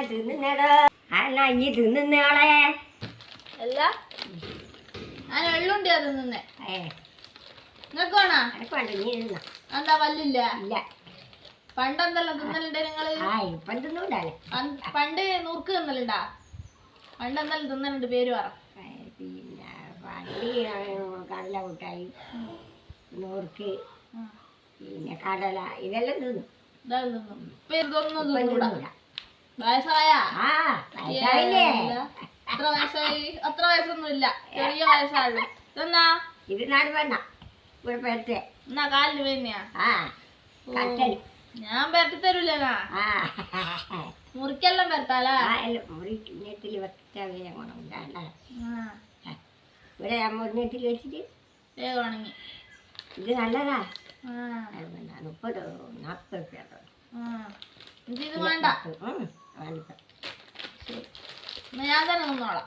തിന്നേടോ ഇനി തിന്നോളെ അല്ല ഞാൻ വെള്ളുണ്ടിയാ തിന്നുന്നേ നിങ്ങക്ക് വേണോ നീ തിന്ന എന്താ പല്ലില്ല ഇല്ല പണ്ടെന്തെല്ലാം തിന്നലുണ്ട് നിങ്ങള് ഇപ്പം തിന്നൂടാലേ പണ്ട് നുറുക്ക് തിന്നലുണ്ടാ പണ്ടെന്തെല്ലാം തിന്നലുണ്ട് പേര് പറ പിന്നെ പണ്ടി കടല മുട്ടായി നുറുക്ക് പിന്നെ കടല ഇതെല്ലാം തിന്നും ഇതെല്ലാം തിന്നും ഇപ്പൊ ഇതൊന്നും തിന്നൂടാ തിന്നൂടാ. വയസ്സായ വയസ്സായില്ലേ? എത്ര വയസ്സായി അത്ര വയസ്സൊന്നും ഇല്ല ചെറിയ വയസ്സായുള്ളൂ ഇതെന്നാ ഇത് നാട് വേണ്ട ഇവിടെ പെരട്ടെ എന്നാ കാലിന് വേദനയാ കട്ടടി ഞാൻ പെരട്ടി തരൂലനാ മുറിക്കെല്ലാം പെരട്ടാലാ മുറിനെറ്റിൽ വെച്ചാൽ ഗുണമുണ്ടാ ഇവിടെ ഞാൻ മുറിനെറ്റിൽ വെച്ചിട്ട് വേഗം ഉണങ്ങി ഇത് നല്ലതാ 30-40 ഇത് വേണ്ട വേണ്ട എന്നാ ഞാൻ തന്നെ നിന്നോളാം